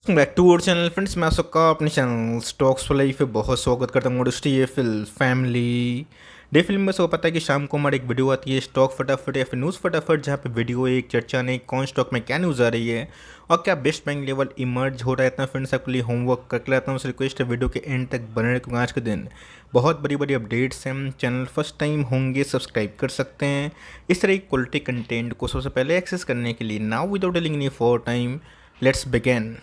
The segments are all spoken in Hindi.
Back to our channel friends. मैं सबका अपने चैनल स्टॉक्स फॉर लाइफ पे बहुत स्वागत करता हूँ। ये फिल फैमिली डे फिल्म में सबको पता है कि शाम को हमारी एक वीडियो आती है स्टॉक फटाफट या फिर न्यूज़ फटाफट, जहाँ पे वीडियो एक चर्चा नहीं कौन स्टॉक में क्या न्यूज़ आ रही है और क्या बेस्ट बैंक लेवल इमर्ज हो रहा है। इतना फ्रेंड्स आपके लिए होमवर्क करके लाता हूँ। उस रिक्वेस्ट है वीडियो के एंड तक बने रहे, क्योंकि आज के दिन बहुत बड़ी बड़ी अपडेट्स हैं। चैनल फर्स्ट टाइम होंगे सब्सक्राइब कर सकते हैं इस तरह की क्वालिटी कंटेंट को सबसे पहले एक्सेस करने के लिए। Now without dealing any for time, let's begin.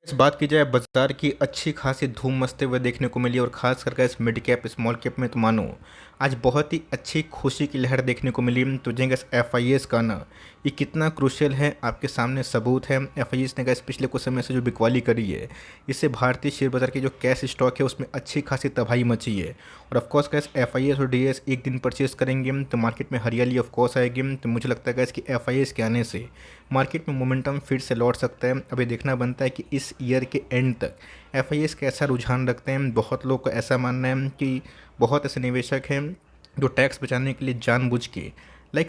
इस बात की जाए, बाजार की अच्छी खासी धूम मचते हुए देखने को मिली और ख़ास करके इस मिड कैप स्मॉल कैप में तो मानो आज बहुत ही अच्छी खुशी की लहर देखने को मिली। तो जेंगस एफ का ना ये कितना क्रूशियल है आपके सामने सबूत है। एफ ने गैस पिछले कुछ समय से जो बिकवाली करी है, इससे भारतीय शेयर बाजार के जो कैश स्टॉक है उसमें अच्छी खासी तबाही मची है। और ऑफकोर्स गैस एफ और डी एक दिन परचेज करेंगे तो मार्केट में हरियाली ऑफकोर्स आएगी। तो मुझे लगता है गैस कि एफ के आने से मार्केट में मोमेंटम फिर से लौट सकता है। अभी देखना बनता है कि इस ईयर के एंड तक एफ कैसा रुझान रखते हैं। बहुत लोग को ऐसा मानना है कि बहुत ऐसे निवेशक हैं जो टैक्स बचाने के लिए जानबूझ के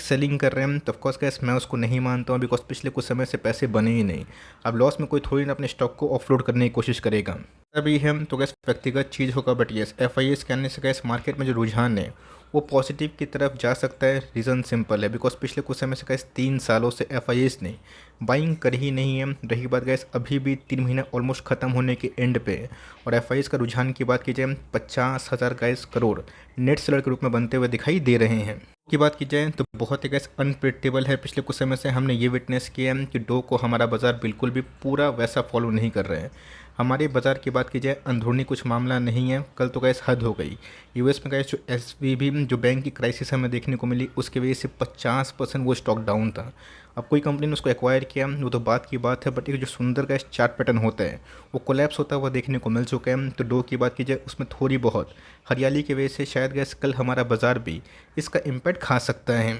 सेलिंग कर रहे हैं। तो ऑफकोर्स गैस मैं उसको नहीं मानता हूँ, बिकॉज पिछले कुछ समय से पैसे बने ही नहीं। अब लॉस में कोई थोड़ी ना अपने स्टॉक को ऑफलोड करने की कोशिश करेगा। तभी हम तो गैस व्यक्तिगत चीज़ होगा, बट यस एफ के आने से गैस मार्केट में जो रुझान है वो पॉजिटिव की तरफ जा सकता है। रीज़न सिंपल है, बिकॉज पिछले कुछ समय से गैस 3 सालों से एफ ने बाइंग कर ही नहीं है। रही बात गैस अभी भी 3 महीना ऑलमोस्ट ख़त्म होने के एंड पे, और एफ का रुझान की बात की जाए 50,000 गैस करोड़ नेट सेलर के रूप में बनते हुए दिखाई दे रहे हैं। की बात की जाए तो बहुत ही गैस अनप्रिडिक्टेबल है। पिछले कुछ समय से हमने ये विटनेस किया है कि डो को हमारा बाज़ार बिल्कुल भी पूरा वैसा फॉलो नहीं कर रहे हैं। हमारे बाज़ार की बात की जाए अंदरूनी कुछ मामला नहीं है। कल तो गैस हद हो गई, यूएस में गैस जो एसवीबी जो बैंक की क्राइसिस हमें देखने को मिली उसकी वजह से 50% वो स्टॉक डाउन था। अब कोई कंपनी ने उसको एक्वायर किया वो तो बात की बात है, बट एक जो सुंदर का चार्ट पैटर्न होता है वो कोलैप्स होता हुआ देखने को मिल चुका है। तो डो की बात की जाए उसमें थोड़ी बहुत हरियाली की वजह से शायद गैस कल हमारा बाज़ार भी इसका इम्पैक्ट खा सकता है।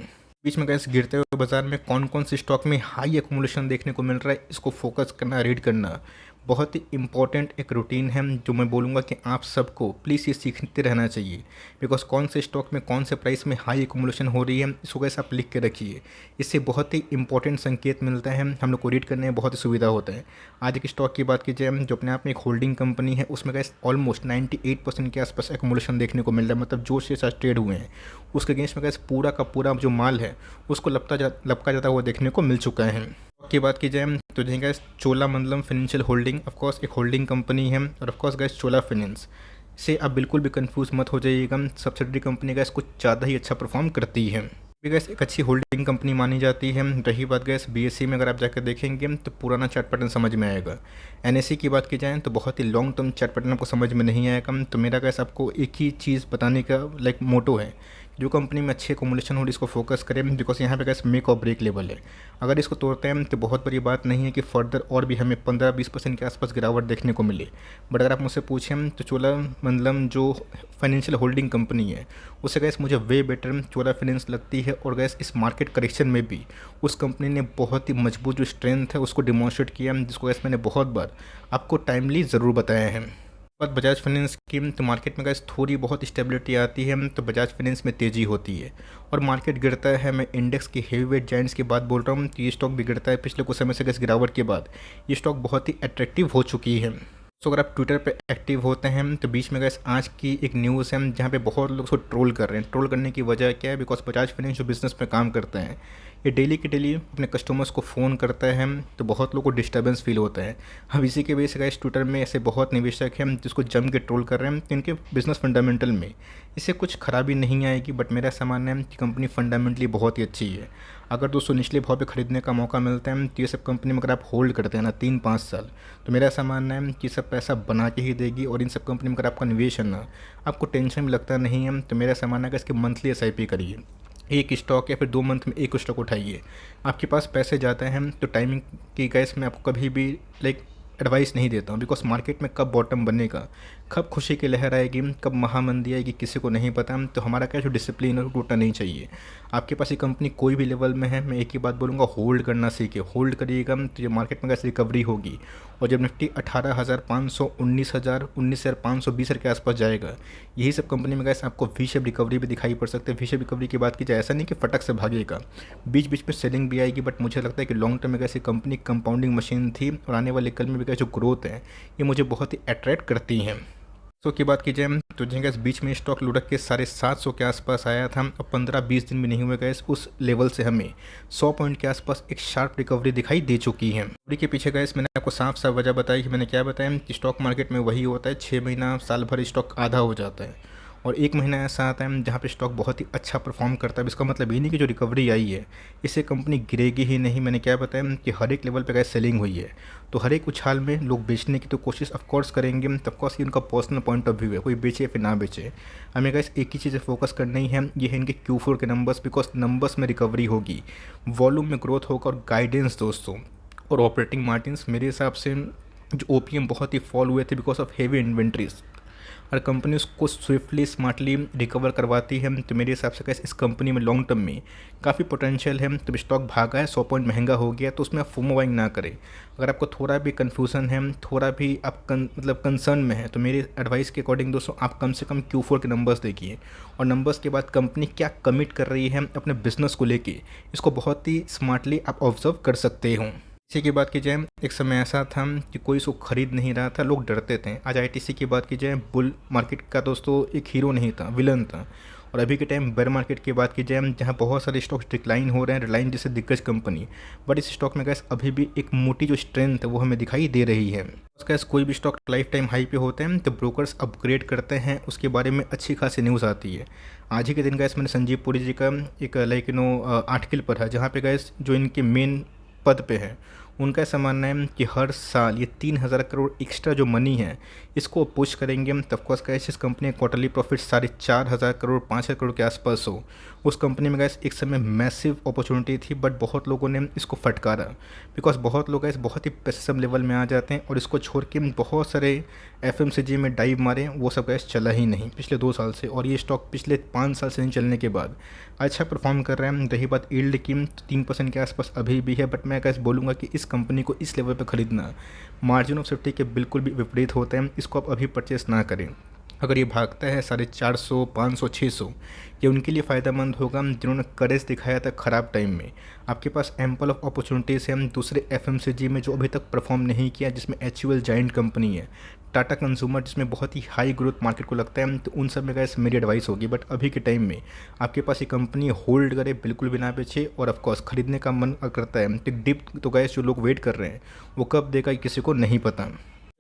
बीच में गैस गिरते हुए बाजार में कौन कौन से स्टॉक में हाई एक्मुलेशन देखने को मिल रहा है, इसको फोकस करना, रीड करना बहुत ही इंपॉर्टेंट एक रूटीन है, जो मैं बोलूँगा कि आप सबको प्लीज़ ये सीखते रहना चाहिए। बिकॉज कौन से स्टॉक में कौन से प्राइस में हाई एक्मुलेशन हो रही है इसको गैस आप लिख के रखिए। इससे बहुत ही इंपॉर्टेंट संकेत मिलता है, हम लोग को रीड करने में बहुत ही सुविधा होता है। आज के स्टॉक की बात की जाए जो अपने आप में एक होल्डिंग कंपनी है, उसमें गैस ऑलमोस्ट 98% के आसपास एक्मुलेशन देखने को मिल रहा है। मतलब जो शेयर आज ट्रेड हुए हैं उसके अगेंस्ट में गैस पूरा का पूरा जो माल है उसको लपका जाता हुआ देखने को मिल चुका है। की बात की जाए तो जी gas Cholamandalam financial holding of course एक होल्डिंग कंपनी है, और ऑफकोर्स गैस चोला फाइनेंस से आप बिल्कुल भी कंफ्यूज मत हो जाइएगा। सब्सिडरी कंपनी गैस कुछ ज़्यादा ही अच्छा परफॉर्म करती है, गैस एक अच्छी होल्डिंग कंपनी मानी जाती है। रही बात गैस बीएससी में अगर आप जाकर देखेंगे तो पुराना चार्ट पैटर्न समझ में आएगा। एनएससी की बात की जाए तो बहुत ही लॉन्ग टर्म चार्ट पैटर्न आपको समझ में नहीं आएगा। तो मेरा गैस आपको एक ही चीज़ बताने का मोटो है, जो कंपनी में अच्छी एकोमोडेशन हो इसको फोकस करें, बिकॉज यहाँ पे गैस मेक और ब्रेक लेवल है। अगर इसको तोड़ते हैं तो बहुत बड़ी बात नहीं है कि फर्दर और भी हमें 15-20% के आसपास गिरावट देखने को मिले। बट अगर आप मुझसे पूछें तो चोलामंडलम जो फाइनेंशियल होल्डिंग कंपनी है उससे गैस मुझे वे बेटर चोला फाइनेंस लगती है। और गैस इस मार्केट करेक्शन में भी उस कंपनी ने बहुत ही मजबूत जो स्ट्रेंथ है उसको डिमॉन्स्ट्रेट किया, जिसको गैस मैंने बहुत बार आपको टाइमली ज़रूर बताया है। पर बजाज फाइनेंस की तो मार्केट में गैस थोड़ी बहुत स्टेबिलिटी आती है तो बजाज फाइनेंस में तेज़ी होती है और मार्केट गिरता है। मैं इंडेक्स के हेवी वेट जाइंट्स की बात बोल रहा हूँ, तो ये स्टॉक भी गिरता है। पिछले कुछ समय से गैस गिरावट के बाद ये स्टॉक बहुत ही अट्रैक्टिव हो चुकी है। तो अगर आप ट्विटर पे एक्टिव होते हैं तो बीच में गैस आज की एक न्यूज़ है जहाँ पे बहुत लोग उसको ट्रोल कर रहे हैं। ट्रोल करने की वजह क्या है, बिकॉज बजाज फाइनेंस जो बिज़नेस में काम करते हैं ये डेली के डेली अपने कस्टमर्स को फ़ोन करता है, तो बहुत लोगों को डिस्टर्बेंस फील होता है। अब इसी के वजह से गैस ट्विटर में ऐसे बहुत निवेशक हैं जिसको जम के ट्रोल कर रहे हैं। तो इनके बिज़नेस फंडामेंटल में इससे कुछ खराबी नहीं आएगी, बट मेरा ऐसा मानना है कि कंपनी फंडामेंटली बहुत ही अच्छी है। अगर दोस्तों निचले भाव पे खरीदने का मौका मिलता है तो ये सब कंपनी में अगर आप होल्ड करते हैं ना 3-5 साल, तो मेरा ऐसा मानना है कि सब पैसा बना के ही देगी। और इन सब कंपनी में अगर आपका निवेश है ना, आपको टेंशन भी लगता नहीं है, तो मेरा ऐसा मानना है कि इसकी मंथली एसआईपी करिए। एक स्टॉक या फिर 2 मंथ में एक स्टॉक उठाइए। आपके पास पैसे जाते हैं तो टाइमिंग की गैस मैं आपको कभी भी एडवाइस नहीं देता हूँ, बिकॉज मार्केट में कब बॉटम बनेगा, कब खुशी की लहर आएगी, कब महामंदी आएगी, किसी को नहीं पता। तो हमारा क्या जो डिसिप्लिन है वो टूटना नहीं चाहिए। आपके पास ये कंपनी कोई भी लेवल में है, मैं एक ही बात बोलूँगा, होल्ड करना सीखे। होल्ड करिएगा तो ये मार्केट में कैसे रिकवरी होगी और जब निफ्टी 18,500 19,520 के आसपास जाएगा, यही सब कंपनी में गैस आपको वी शेप रिकवरी भी दिखाई पड़ सकती है। वी शेप रिकवरी की बात की जाए, ऐसा नहीं कि फटक से भागेगा, बीच बीच में सेलिंग भी आएगी, बट मुझे लगता है कि लॉन्ग टर्म में गैस ये कंपनी कंपाउंडिंग मशीन थी और आने वाले कल में भी गैस जो ग्रोथ है ये मुझे बहुत ही अट्रैक्ट करती हैं। तो की बात की जाए तो गैस बीच में स्टॉक लुढ़क के 750 के आसपास आया था और 15-20 दिन भी नहीं हुए गैस उस लेवल से हमें 100 पॉइंट के आसपास एक शार्प रिकवरी दिखाई दे चुकी है। रिकवरी के पीछे गैस मैंने आपको साफ साफ वजह बताई कि मैंने क्या बताया कि स्टॉक मार्केट में वही होता है, 6 महीना साल भर स्टॉक आधा हो जाता है और 1 महीना ऐसा आता है जहाँ पे स्टॉक बहुत ही अच्छा परफॉर्म करता है। इसका मतलब ये नहीं कि जो रिकवरी आई है इससे कंपनी गिरेगी ही नहीं। मैंने क्या बताया कि हर एक लेवल पे गैस सेलिंग हुई है, तो हर एक उछाल में लोग बेचने की तो कोशिश ऑफकोर्स करेंगे। ऑफकोर्स ये उनका पर्सनल पॉइंट ऑफ व्यू है, कोई बेचे या फिर ना बेचे। हमें गैस एक ही चीज़ फोकस करनी है, ये है इनके Q4 के नंबर्स, बिकॉज नंबर्स में रिकवरी होगी, वॉल्यूम में ग्रोथ होगा और गाइडेंस दोस्तों और ऑपरेटिंग मार्जिन्स मेरे हिसाब से जो OPM बहुत ही फॉल हुए थे बिकॉज ऑफ हेवी इन्वेंट्रीज, और कंपनी उसको स्विफ्टली स्मार्टली रिकवर करवाती है। तो मेरे हिसाब से इस कंपनी में लॉन्ग टर्म में काफ़ी पोटेंशियल है। तो स्टॉक भागा है, 100 पॉइंट महंगा हो गया, तो उसमें आप फोमो बाइंग ना करें। अगर आपको थोड़ा भी कन्फ्यूज़न है, थोड़ा भी आप कंसर्न में है, तो मेरे एडवाइस के अकॉर्डिंग दोस्तों आप कम से कम Q4 के नंबर्स देखिए और नंबर्स के बाद कंपनी क्या कमिट कर रही है अपने बिजनेस को लेके, इसको बहुत ही स्मार्टली आप ऑब्जर्व कर सकते हो। इसी की बात की जाए, एक समय ऐसा था कि कोई इसको खरीद नहीं रहा था, लोग डरते थे। आज ITC की बात की जाए, बुल मार्केट का दोस्तों एक हीरो नहीं था, विलन था। और अभी के टाइम बेयर मार्केट की बात की जाए, जहाँ बहुत सारे स्टॉक्स डिक्लाइन हो रहे हैं, रिलायंस जैसे दिग्गज कंपनी, बट इस स्टॉक में गैस अभी भी एक मोटी जो स्ट्रेंथ है वो हमें दिखाई दे रही है। उसका कोई भी स्टॉक लाइफ टाइम हाई पे होते हैं तो ब्रोकर्स अपग्रेड करते हैं, उसके बारे में अच्छी खासी न्यूज़ आती है। आज ही के दिन गैस मैंने संजीव पुरी जी का एक आर्टिकल पढ़ा, जहाँ पे गैस जो इनके मेन पद पे है उनका ऐसा मानना है कि हर साल ये 3,000 करोड़ एक्स्ट्रा जो मनी है इसको पुश करेंगे। ऑफकोर्स गैस इस कंपनी का क्वार्टरली प्रॉफिट 4,500 करोड़ 5,000 करोड़ के आसपास हो। उस कंपनी में गैस एक समय मैसिव अपॉर्चुनिटी थी, बट बहुत लोगों ने इसको फटकारा बिकॉज बहुत लोग गैस बहुत ही पेसिज्म लेवल में आ जाते हैं और इसको छोड़ के बहुत सारे FMCG में डाइव मारे, वो सब गैस चला ही नहीं पिछले 2 साल से। और ये स्टॉक पिछले 5 साल से नहीं चलने के बाद अच्छा परफॉर्म कर रहे हैं। रही बात यील्ड की, 3% के आसपास अभी भी है, बट मैं गैस बोलूँगा कि इस कंपनी को इस लेवल पर खरीदना मार्जिन ऑफ सेफ्टी के बिल्कुल भी विपरीत होते हैं। इसको आप अभी परचेस ना करें। अगर ये भागता है 450, 500, 600, ये उनके लिए फ़ायदेमंद होगा जिन्होंने करेज दिखाया था ख़राब टाइम में। आपके पास एम्पल ऑफ अपॉर्चुनिटीज़ हैं दूसरे FMCG में जो अभी तक परफॉर्म नहीं किया, जिसमें HUL जाइंट कंपनी है, टाटा कंज्यूमर जिसमें बहुत ही हाई ग्रोथ मार्केट को लगता है, तो उन सब में गैस मेरी एडवाइस होगी। बट अभी के टाइम में आपके पास ये कंपनी होल्ड करे, बिल्कुल भी ना बेचे, और ऑफकोर्स खरीदने का मन करता है तो डिप तो गैस जो लोग वेट कर रहे हैं वो कब देगा किसी को नहीं पता।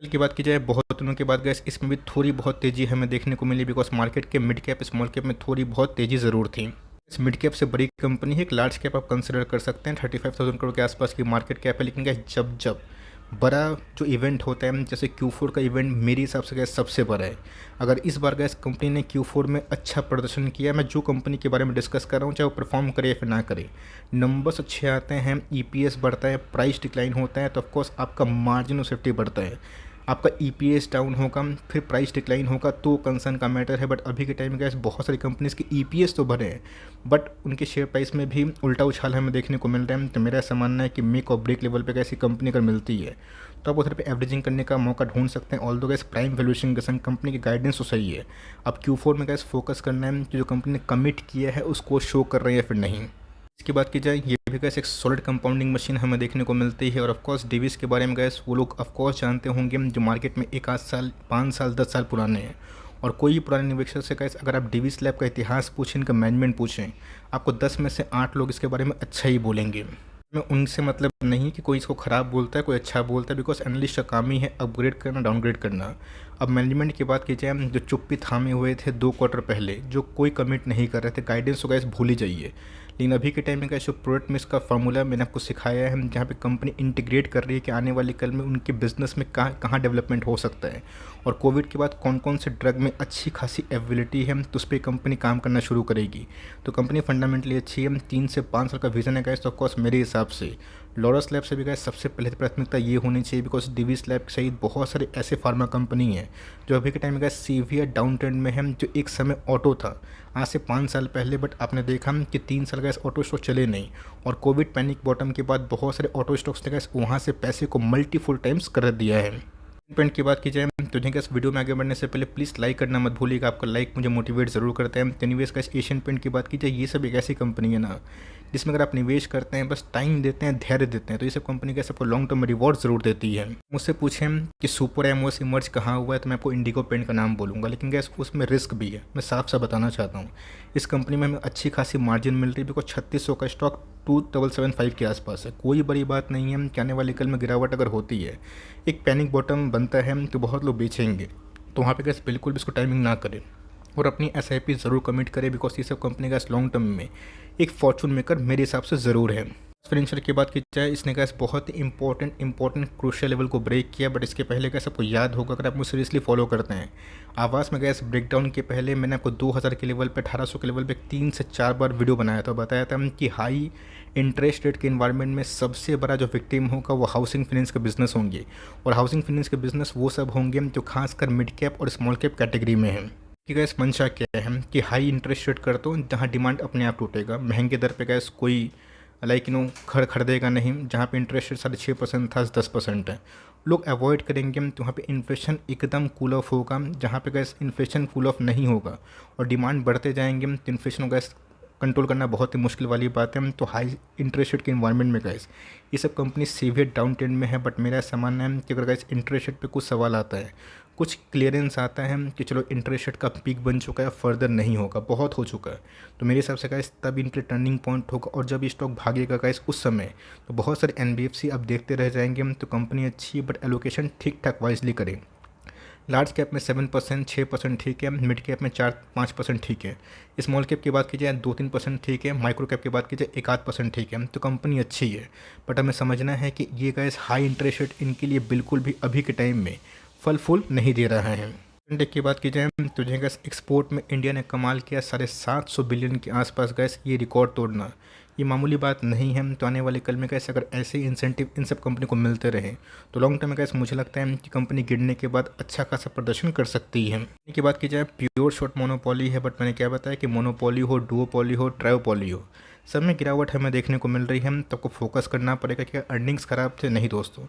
की बात की जाए, बहुत दिनों के बाद गैस इसमें भी थोड़ी बहुत तेज़ी हमें देखने को मिली बिकॉज मार्केट के मिड कैप स्मॉल कैप में थोड़ी बहुत तेज़ी ज़रूर थी। इस मिड कैप से बड़ी कंपनी है, एक लार्ज कैप आप कंसिडर कर सकते हैं, 35,000 करोड़ के आसपास की मार्केट कैप है। लेकिन गैस जब बड़ा जो इवेंट होता है, जैसे Q4 का इवेंट मेरे हिसाब से गैस सबसे बड़ा है। अगर इस बार गैस कंपनी ने Q4 में अच्छा प्रदर्शन किया, मैं जो कंपनी के बारे में डिस्कस कर रहा हूँ चाहे वो परफॉर्म करे या फिर ना करे, नंबर्स अच्छे आते हैं, EPS बढ़ता है, प्राइस डिक्लाइन होता है, तो ऑफकोर्स आपका मार्जिन ऑफ सेफ्टी बढ़ता है। आपका EPS डाउन होगा, फिर प्राइस डिक्लाइन होगा, तो कंसर्न का मैटर है। बट अभी के टाइम में गैस बहुत सारी कंपनीज़ के EPS तो बढ़े हैं, बट उनके शेयर प्राइस में भी उल्टा उछाल हमें देखने को मिल रहा है। तो मेरा ऐसा मानना है कि मेक और ब्रेक लेवल पे ऐसी कंपनी अगर मिलती है तो आप उधर पे एवरेजिंग करने का मौका ढूंढ सकते हैं। ऑल दो गैस प्राइम वैल्यूएशन के संग कंपनी की गाइडेंस तो सही है। अब Q4 में गैस फोकस करना है कि जो कंपनी ने कमिट किया है उसको शो कर रही है फिर नहीं। इसकी बात की जाए, ये भी गैस एक सॉलिड कंपाउंडिंग मशीन हमें देखने को मिलती है। और ऑफकोर्स डिविस के बारे में गैस वो लोग ऑफकोर्स जानते होंगे जो मार्केट में 1 आध साल 5 साल 10 साल पुराने हैं। और कोई भी पुराने निवेशक से गैस अगर आप डिविस लैब का इतिहास पूछें, इनका मैनेजमेंट पूछें, आपको 10 में से 8 लोग इसके बारे में अच्छा ही बोलेंगे। मैं उनसे मतलब नहीं कि कोई इसको ख़राब बोलता है कोई अच्छा बोलता है, बिकॉज एनालिस्ट का काम ही है अपग्रेड करना डाउनग्रेड करना। अब मैनेजमेंट की बात की जाए, जो चुप्पी थामे हुए थे 2 क्वार्टर पहले, जो कोई कमिट नहीं कर रहे थे, गाइडेंस तो गैस भूल ही जाइए। लेकिन अभी के टाइम में गैस जो प्रोडक्ट मिक्स का फार्मूला मैंने आपको सिखाया है, जहाँ पे कंपनी इंटीग्रेट कर रही है कि आने वाले कल में उनके बिजनेस में कहाँ डेवलपमेंट हो सकता है, और कोविड के बाद कौन कौन से ड्रग में अच्छी खासी एबिलिटी है, तो उस पर कंपनी काम करना शुरू करेगी। तो कंपनी फंडामेंटली अच्छी है। 3 से 5 साल का विजन है गैस, तो ऑफकोर्स मेरे हिसाब से लॉरस लैब से भी गैस सबसे पहले तो प्राथमिकता ये होनी चाहिए, बिकॉज डिवीस लैब सहित बहुत सारे ऐसे फार्मा कंपनी हैं जो अभी के टाइम में गैस सीवियर डाउन ट्रेंड में है। जो एक समय ऑटो था आज से 5 साल पहले, बट आपने देखा कि 3 साल गैस ऑटो स्टॉक चले नहीं, और कोविड पैनिक बॉटम के बाद बहुत सारे ऑटो स्टॉक्स ने गैस वहाँ से पैसे को मल्टीफुल टाइम्स कर दिया है। पेंट की बात की जाए तो देखिए इस वीडियो में आगे बढ़ने से पहले प्लीज़ लाइक करना मत भूलिएगा, आपका लाइक मुझे मोटिवेट ज़रूर करता है। तो निवेश का एशियन पेंट की बात की जाए, ये सब एक ऐसी कंपनी है ना जिसमें अगर आप निवेश करते हैं, बस टाइम देते हैं, धैर्य देते हैं, तो ये सब कंपनी कैसे आपको लॉन्ग टर्म में रिवॉर्ड ज़रूर देती है। मुझसे पूछें कि सुपर एमओएस इमर्ज कहाँ हुआ है, तो मैं आपको इंडिगो पेंट का नाम बोलूँगा, लेकिन गैस उसमें रिस्क भी है। मैं साफ साफ बताना चाहता हूँ, इस कंपनी में हमें अच्छी खासी मार्जिन मिल रही है, बिकॉज 3600 का स्टॉक 2775 के आसपास है। कोई बड़ी बात नहीं है कि आने वाले कल में गिरावट अगर होती है, एक पैनिक बॉटम बनता है तो बहुत लोग बेचेंगे, तो वहाँ पे गैस बिल्कुल भी इसको टाइमिंग ना करें और अपनी SIP ज़रूर कमिट करें, बिकॉज ये सब कंपनी गैस लॉन्ग टर्म में एक फॉर्चून मेकर मेरे हिसाब से ज़रूर है। फाइनेंशियल की बात की जाए, इसने गैस बहुत ही इंपॉर्टेंट क्रूशियल लेवल को ब्रेक किया, बट इसके पहले गैस आपको याद होगा अगर आप मुझे सीरियसली फॉलो करते हैं, आवास में गैस ब्रेकडाउन के पहले मैंने आपको 2000 के लेवल पे 1800 के लेवल पे 3 से 4 बार वीडियो बनाया था, बताया था कि हाई इंटरेस्ट रेट के इन्वायरमेंट में सबसे बड़ा जो विक्टिम होगा वो हाउसिंग फाइनेंस के बिजनेस होंगे, और हाउसिंग फाइनेंस के बिजनेस वो सब होंगे जो खासकर मिड कैप और स्मॉल कैप कैटेगरी में है। कि गैस मंशा क्या है कि हाई इंटरेस्ट रेट कर दो जहाँ डिमांड अपने आप टूटेगा, महंगे दर पे गैस कोई घर खरीदेगा नहीं, जहाँ पे इंटरेस्ट रेट 6.5% था 10% है, लोग अवॉइड करेंगे, तो वहाँ पे इन्फ्लेशन एकदम कूल ऑफ होगा। जहाँ पे गैस इन्फ्लेशन कूल ऑफ नहीं होगा और डिमांड बढ़ते जाएंगे तो इन्फ्लेशन गैस कंट्रोल करना बहुत ही मुश्किल वाली बात है। तो हाई इंटरेस्ट रेट के इन्वायरमेंट में गैस ये सब कंपनी सीवियर डाउन ट्रेंड में है, बट मेरा ऐसा मानना है कि अगर गैस इंटरेस्ट रेट पे कुछ सवाल आता है, कुछ क्लियरेंस आता है कि चलो इंटरेस्ट रेट का पीक बन चुका है, फर्दर नहीं होगा, बहुत हो चुका है, तो मेरे हिसाब से गैस तब इनके टर्निंग पॉइंट होगा, और जब स्टॉक भागेगा गैस उस समय तो बहुत सारे NBFC अब देखते रह जाएंगे। तो कंपनी अच्छी है, बट एलोकेशन ठीक ठाक वाइजली करें। लार्ज कैप में 7% 6% ठीक है, मिड कैप में 4-5% ठीक है, स्मॉल कैप की बात की जाए 2-3% ठीक है, माइक्रो कैप की बात की जाए 1-8% ठीक है, तो कंपनी अच्छी है। बट हमें समझना है कि ये गैस हाई इंटरेस्ट रेट इनके लिए बिल्कुल भी अभी के टाइम में फल फूल नहीं दे रहा है। इंडेक्स की बात की जाए तो जो गैस एक्सपोर्ट में इंडिया ने कमाल किया 750 बिलियन के आसपास, गैस ये रिकॉर्ड तोड़ना ये मामूली बात नहीं है। तो आने वाले कल में गैस अगर ऐसे इंसेंटिव इन सब कंपनी को मिलते रहे तो लॉन्ग टर्म में गैस मुझे लगता है कि कंपनी गिरने के बाद अच्छा खासा प्रदर्शन कर सकती है। की बात की जाए प्योर शॉर्ट मोनोपोली है, बट मैंने क्या बताया कि मोनोपोली हो, डुओपोली हो, ट्रायोपोली हो, सब में गिरावट हमें देखने को मिल रही है। तो आपको फोकस करना पड़ेगा कि अर्निंग्स ख़राब थे, नहीं दोस्तों,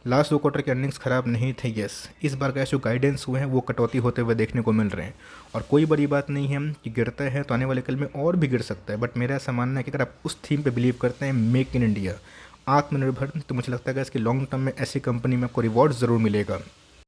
लास्ट 2 क्वार्टर के अर्निंग्स ख़राब नहीं थे। यस, इस बार गैस जो गाइडेंस हुए हैं वो कटौती होते हुए देखने को मिल रहे हैं, और कोई बड़ी बात नहीं है कि गिरता है तो आने वाले कल में और भी गिर सकता है। बट मेरा ऐसा मानना है कि अगर आप उस थीम पे बिलीव करते हैं, मेक इन इंडिया, आत्मनिर्भर, तो मुझे लगता है गैस कि लॉन्ग टर्म में ऐसी कंपनी में आपको रिवॉर्ड ज़रूर मिलेगा।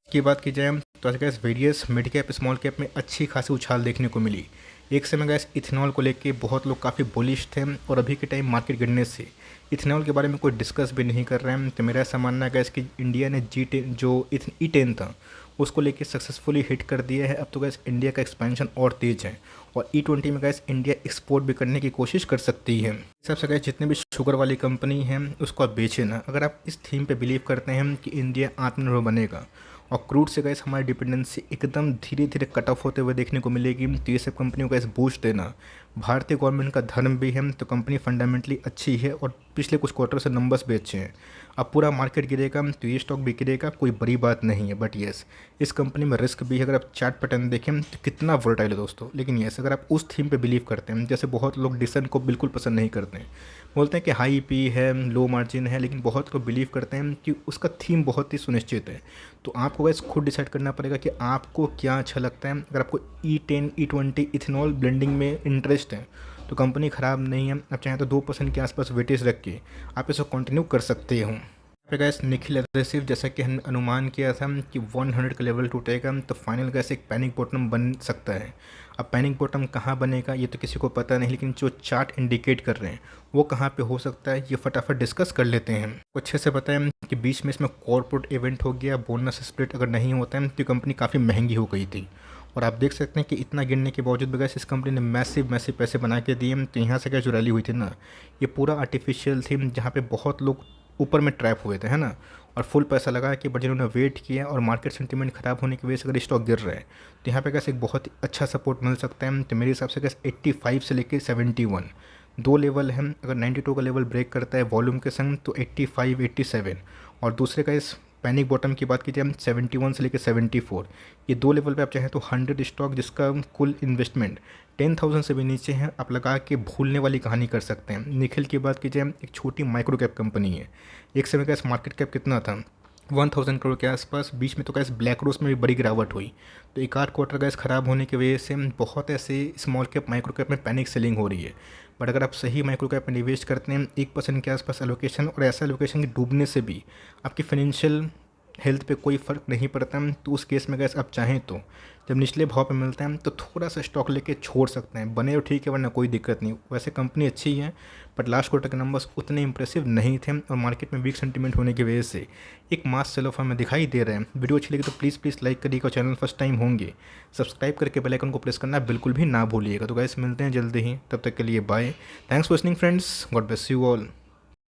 की बात की जाए तो आज gas various mid cap small cap में अच्छी खासी उछाल देखने को मिली। एक समय गैस इथेनॉल को लेके बहुत लोग काफ़ी बुलिश थे, और अभी के टाइम मार्केट गिरने से इथेनॉल के बारे में कोई डिस्कस भी नहीं कर रहे हैं। तो मेरा ऐसा मानना है गैस कि इंडिया ने G10 जो E10 था उसको लेके सक्सेसफुली हिट कर दिया है। अब तो गैस इंडिया का एक्सपेंशन और तेज़ है, और E20 में गैस इंडिया एक्सपोर्ट भी करने की कोशिश कर सकती है। इस हिसाब से गैस जितने भी शुगर वाली कंपनी हैं उसको आप बेचे ना, अगर आप इस थीम पे बिलीव करते हैं कि इंडिया आत्मनिर्भर बनेगा और क्रूड से गैस हमारी डिपेंडेंसी एकदम धीरे धीरे कट ऑफ होते हुए देखने को मिलेगी, तो ये सब कंपनियों को गैस बूस्ट देना भारतीय गवर्नमेंट का धर्म भी है। तो कंपनी फंडामेंटली अच्छी है और पिछले कुछ क्वार्टर से नंबर्स भी अच्छे हैं। अब पूरा मार्केट गिरेगा तो ये स्टॉक भी गिरेगा, कोई बड़ी बात नहीं है। बट येस, इस कंपनी में रिस्क भी है। अगर आप चार्ट पैटर्न देखें तो कितना वोलेटाइल है दोस्तों, लेकिन येस अगर आप उस थीम पे बिलीव करते हैं, जैसे बहुत लोग डिसन को बिल्कुल पसंद नहीं करते हैं, बोलते हैं कि हाई पी है, लो मार्जिन है, लेकिन बहुत लोग बिलीव करते हैं कि उसका थीम बहुत ही सुनिश्चित है। तो आपको वैसे खुद डिसाइड करना पड़ेगा कि आपको क्या अच्छा लगता है। अगर आपको E10 E20 इथेनॉल ब्लेंडिंग में इंटरेस्ट है तो कंपनी ख़राब नहीं है। आप चाहें तो 2% के आसपास वेटेज रख के आप इसको कंटिन्यू कर सकते हो। पे गैस निखिल एग्रेसिव, जैसा कि हमने अनुमान किया था कि 100 का लेवल टूटेगा तो फाइनल गैस एक पैनिक बॉटम बन सकता है। अब पैनिक बॉटम कहाँ बनेगा ये तो किसी को पता नहीं, लेकिन जो चार्ट इंडिकेट कर रहे हैं वो कहाँ पे हो सकता है ये फटाफट डिस्कस कर लेते हैं। अच्छे से पता है कि बीच में इसमें कॉर्पोरेट इवेंट हो गया, बोनस स्प्लिट अगर नहीं होता है तो कंपनी काफ़ी महंगी हो गई थी, और आप देख सकते हैं कि इतना गिरने के बावजूद भी गैस इस कंपनी ने मैसिव पैसे बना के दिए। तो यहाँ से क्या जो रैली हुई थी ना, ये पूरा आर्टिफिशियल थी, जहाँ पे बहुत लोग ऊपर में ट्रैप हुए थे, है ना, और फुल पैसा लगा के, बट जिन्होंने वेट किया और मार्केट सेंटीमेंट खराब होने की वजह से अगर स्टॉक गिर रहा है तो यहाँ पे कैसे एक बहुत ही अच्छा सपोर्ट मिल सकता है। तो मेरे हिसाब से कैसे 85 से लेकर 71, दो लेवल हैं, अगर 92 का लेवल ब्रेक करता है वॉल्यूम के संग तो 85 87, और दूसरे का इस पैनिक बॉटम की बात कीजिए हम 71 से लेकर 74, ये दो लेवल पे आप चाहें तो 100 स्टॉक जिसका कुल इन्वेस्टमेंट 10,000 से भी नीचे है आप लगा के भूलने वाली कहानी कर सकते हैं। निखिल की बात कीजिए हम, एक छोटी माइक्रो कैप कंपनी है, एक समय का इस मार्केट कैप कितना था 1000 करोड़ के आसपास, बीच में तो गैस ब्लैक रोज में भी बड़ी गिरावट हुई, तो एक आध क्वार्टर गैस ख़राब होने की वजह से बहुत ऐसे स्मॉल कैप माइक्रो कैप में पैनिक सेलिंग हो रही है। बट अगर आप सही माइक्रो कैप में निवेश करते हैं 1% के आसपास एलोकेशन, और ऐसा एलोकेशन के डूबने से भी आपकी फाइनेंशियल हेल्थ पे कोई फ़र्क नहीं पड़ता, तो उस केस में गैस आप चाहें तो जब निचले भाव पे मिलता है तो थोड़ा सा स्टॉक लेके छोड़ सकते हैं, बने तो ठीक है वरना कोई दिक्कत नहीं। वैसे कंपनी अच्छी है बट लास्ट क्वार्टर के नंबर्स उतने इंप्रेसिव नहीं थे, और मार्केट में वीक सेंटीमेंट होने की वजह से एक मास सेल ऑफ हमें दिखाई दे रहा है। वीडियो अच्छी लगी तो प्लीज़ लाइक करिएगा, चैनल फर्स्ट टाइम होंगे सब्सक्राइब करके बेल आइकन को प्रेस करना बिल्कुल भी ना भूलिएगा। तो गाइस मिलते हैं जल्दी ही, तब तक के लिए bye, thanks for listening friends, God bless you all.